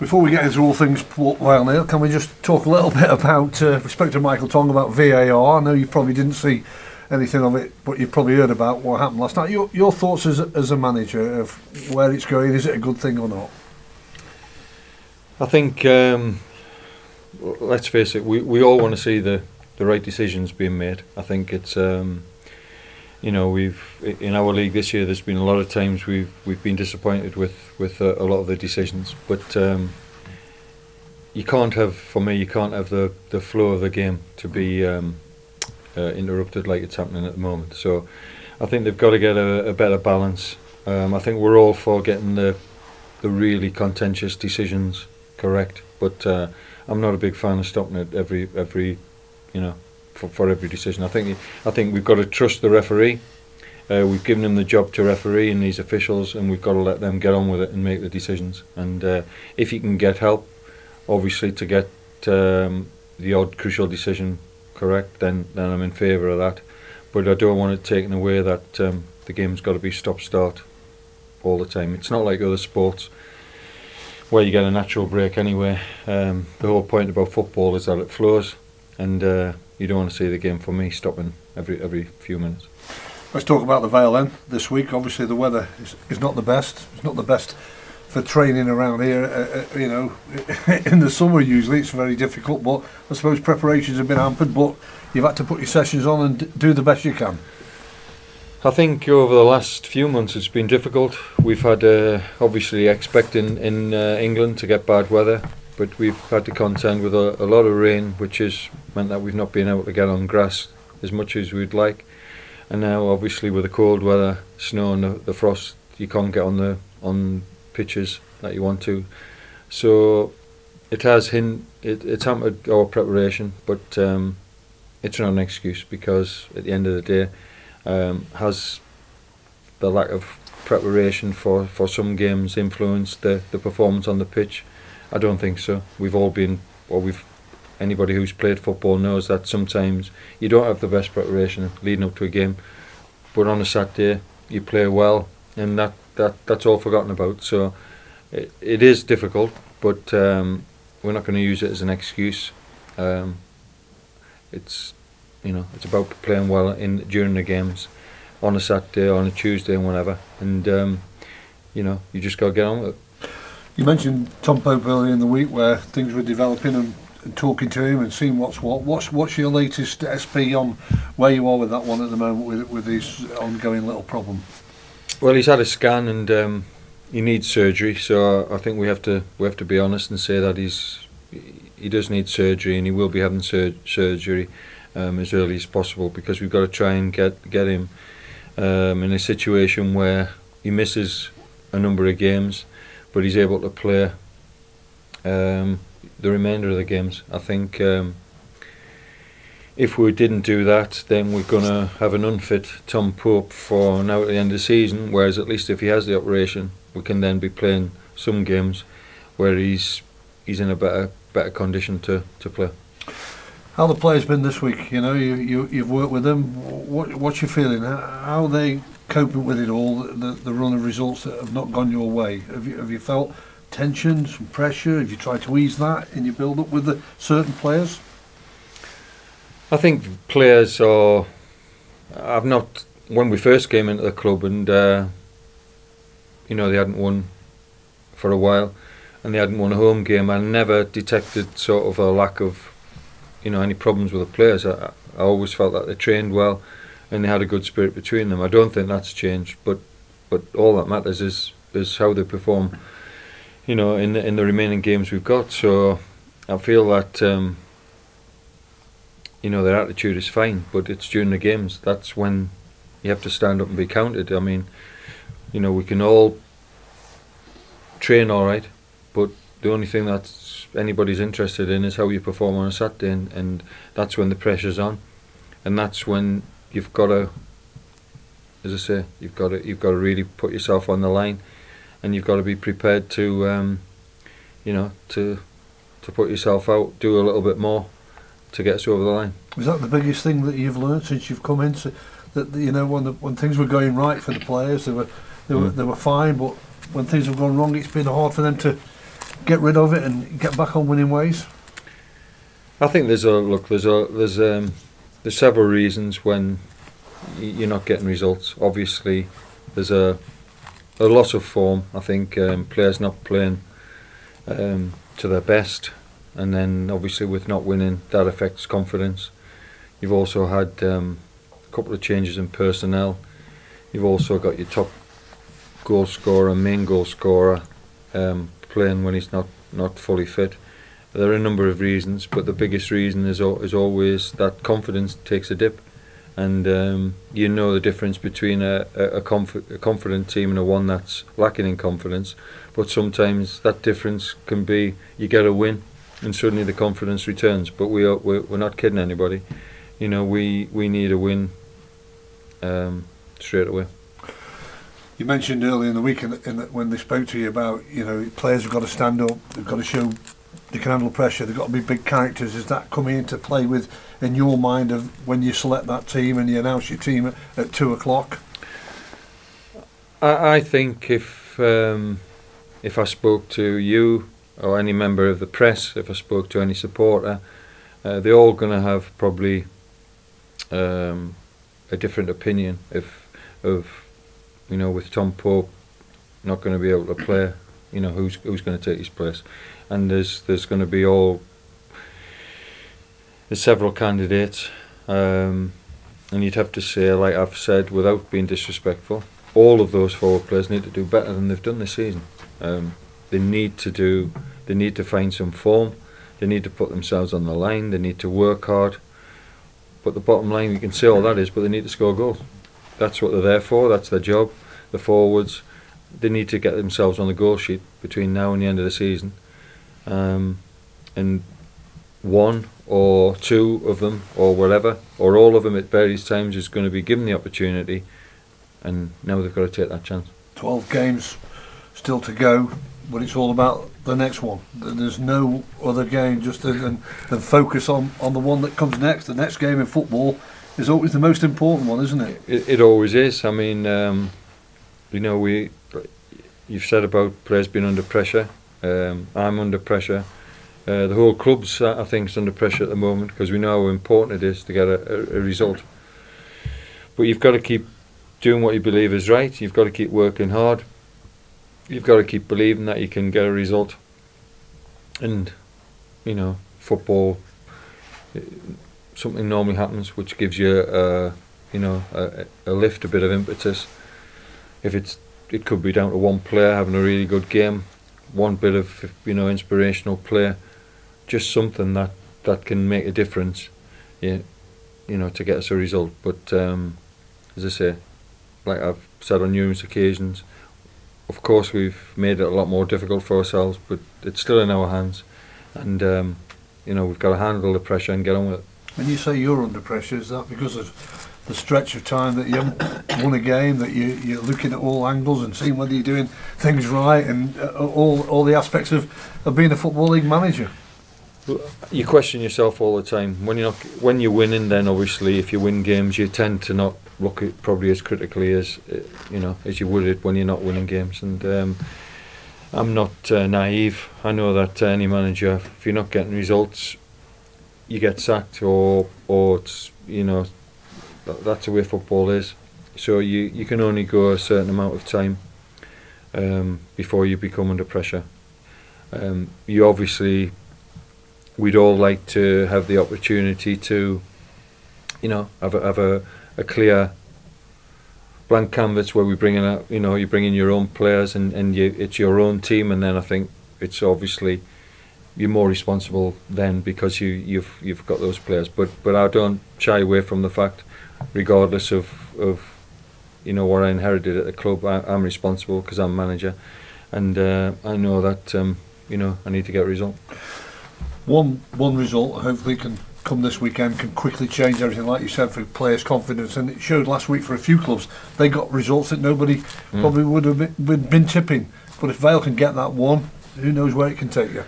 Before we get into all things Port Vale, Neil, can we just talk a little bit about, respect to Michael Tong, about VAR? I know you probably didn't see anything of it, but you've probably heard about what happened last night. Your thoughts as a manager of where it's going, is it a good thing or not? I think, let's face it, we all want to see the right decisions being made. I think it's, we've in our league this year, there's been a lot of times we've been disappointed with a lot of the decisions, but you can't have the flow of the game to be interrupted like it's happening at the moment. So I think they've got to get a better balance. I think we're all for getting the really contentious decisions correct, but I'm not a big fan of stopping it every for every decision. I think we've got to trust the referee. We've given him the job to referee and these officials, and we've got to let them get on with it and make the decisions. And if you can get help, obviously, to get the odd crucial decision correct, then I'm in favour of that. But I don't want it taken away that the game's got to be stop-start all the time. It's not like other sports where you get a natural break anyway. The whole point about football is that it flows, and you don't want to see the game, for me, stopping every few minutes. Let's talk about the Vale then. This week, obviously, the weather is not the best. It's not the best for training around here. In the summer usually it's very difficult, but I suppose preparations have been hampered, but you've had to put your sessions on and do the best you can. I think over the last few months it's been difficult. We've had obviously expecting in England to get bad weather, but we've had to contend with a lot of rain, which has meant that we've not been able to get on grass as much as we'd like. And now obviously with the cold weather, snow and the frost, you can't get on pitches that you want to. So it has it's hampered our preparation, but it's not an excuse, because at the end of the day, has the lack of preparation for some games influenced the performance on the pitch? I don't think so. Anybody who's played football knows that sometimes you don't have the best preparation leading up to a game, but on a Saturday you play well, and that's all forgotten about. So it is difficult, but we're not going to use it as an excuse. It's about playing well during the games on a Saturday, on a Tuesday, and whatever. And you just got to get on with it. You mentioned Tom Pope earlier in the week, where things were developing, and talking to him and seeing what's what. What's your latest SP on where you are with that one at the moment with his ongoing little problem? Well, he's had a scan and he needs surgery. So I think we have to be honest and say that he does need surgery, and he will be having surgery as early as possible, because we've got to try and get him in a situation where he misses a number of games, but he's able to play the remainder of the games. I think if we didn't do that, then we're going to have an unfit Tom Pope for now at the end of the season, whereas at least if he has the operation, we can then be playing some games where he's in a better condition to play. How the players been this week? You've worked with them. What's your feeling? How are they coping with it all? The run of results that have not gone your way. Have you felt tension, some pressure? Have you tried to ease that in your build-up with the certain players? I think players are. I've not. When we first came into the club, and they hadn't won for a while, and they hadn't won a home game, I never detected sort of a lack of any problems with the players. I always felt that they trained well and they had a good spirit between them. I don't think that's changed, but all that matters is how they perform in the remaining games we've got. So I feel that their attitude is fine, but it's during the games that's when you have to stand up and be counted. I mean, we can all train all right, but the only thing that anybody's interested in is how you perform on a Saturday, and that's when the pressure's on, and that's when you've got to, as I say, you've got to really put yourself on the line, and you've got to be prepared to to put yourself out, do a little bit more to get us over the line. Was that the biggest thing that you've learned since you've come in? That when things were going right for the players, they were fine, but when things have gone wrong, it's been hard for them to get rid of it and get back on winning ways? I think there's several reasons when you're not getting results. Obviously, there's a loss of form. I think players not playing to their best, and then obviously with not winning, that affects confidence. You've also had a couple of changes in personnel. You've also got your top goal scorer, main goal scorer, playing when he's not fully fit. There are a number of reasons, but the biggest reason is always that confidence takes a dip, and you know the difference between a confident team and a one that's lacking in confidence. But sometimes that difference can be you get a win, and suddenly the confidence returns. But we're not kidding anybody. You know, we need a win straight away. You mentioned earlier in the week when they spoke to you about, you know, players have got to stand up, they've got to show they can handle pressure, they've got to be big characters. Is that coming into play with in your mind of when you select that team and you announce your team at 2 o'clock? I think if I spoke to you or any member of the press, if I spoke to any supporter, they're all going to have probably a different opinion of you know, with Tom Pope not going to be able to play, you know, who's going to take his place. And there's going to be there's several candidates, and you'd have to say, like I've said, without being disrespectful, all of those forward players need to do better than they've done this season. They need to find some form. They need to put themselves on the line. They need to work hard. But the bottom line, you can say all that is, but they need to score goals. That's what they're there for. That's their job. The forwards, they need to get themselves on the goal sheet between now and the end of the season. And one or two of them, or whatever, or all of them at various times is going to be given the opportunity, and now they've got to take that chance. 12 games still to go, but it's all about the next one. There's no other game just than focus on the one that comes next. The next game in football is always the most important one, isn't it? It always is. I mean, you know, you've said about players being under pressure. I'm under pressure. The whole club's, I think, is under pressure at the moment because we know how important it is to get a result. But you've got to keep doing what you believe is right. You've got to keep working hard. You've got to keep believing that you can get a result. And, you know, football, something normally happens which gives you a lift, a bit of impetus. It could be down to one player having a really good game, one bit of, you know, inspirational play, just something that can make a difference, you know, to get us a result. But as I say, like I've said on numerous occasions, of course we've made it a lot more difficult for ourselves, but it's still in our hands, and you know, we've got to handle the pressure and get on with it. When you say you're under pressure, is that because of the stretch of time that you haven't won a game, that you're looking at all angles and seeing whether you're doing things right, and all the aspects of being a Football League manager? You question yourself all the time. When you're winning, then obviously if you win games, you tend to not look at probably as critically as as you would it when you're not winning games. And I'm not naive. I know that any manager, if you're not getting results, you get sacked, or it's, you know, that's the way football is. So you can only go a certain amount of time before you become under pressure. You obviously, we'd all like to have the opportunity to, you know, have a clear blank canvas where we bring in you bring in your own players and it's your own team, and then I think it's obviously you're more responsible then because you've got those players. But I don't shy away from the fact, regardless of you know what I inherited at the club, I'm responsible because I'm manager, and I know that you know, I need to get a result. One result hopefully can come this weekend, can quickly change everything, like you said, for players' confidence, and it showed last week for a few clubs. They got results that nobody probably would have been tipping, but if Vale can get that one, who knows where it can take you.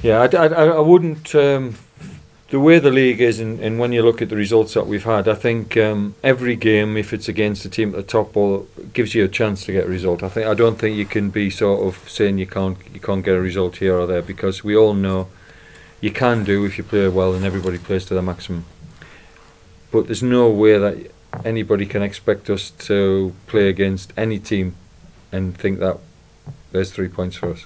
Yeah, I wouldn't. The the way the league is, and when you look at the results that we've had, I think every game, if it's against a team at the top, or gives you a chance to get a result. I don't think you can be sort of saying you can't get a result here or there, because we all know you can do if you play well and everybody plays to their maximum. But there's no way that anybody can expect us to play against any team and think that there's 3 points for us.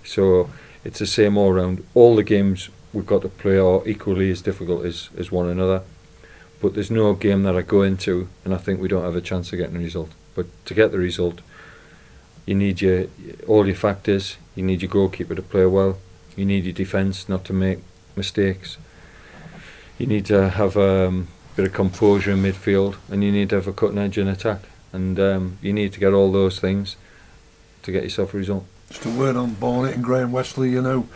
So it's the same all round. All the games we've got to play are equally as difficult as one another, but there's no game that I go into and I think we don't have a chance of getting a result. But to get the result, you need all your factors. You need your goalkeeper to play well, you need your defence not to make mistakes, you need to have a bit of composure in midfield, and you need to have a cutting edge in attack, and you need to get all those things to get yourself a result. Just a word on Barnet and Graham Westley, you know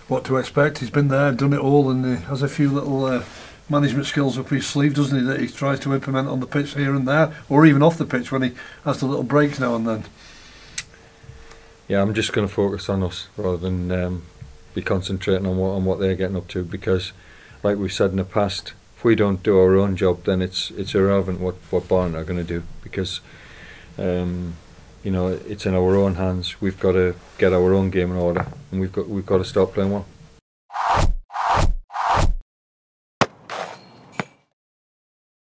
what to expect. He's been there, done it all, and he has a few little management skills up his sleeve, doesn't he, that he tries to implement on the pitch here and there, or even off the pitch when he has the little breaks now and then. Yeah, I'm just going to focus on us rather than be concentrating on what they're getting up to, because like we've said in the past, if we don't do our own job, then it's irrelevant what Barnet are going to do, because you know, it's in our own hands. We've got to get our own game in order, and we've got to start playing well.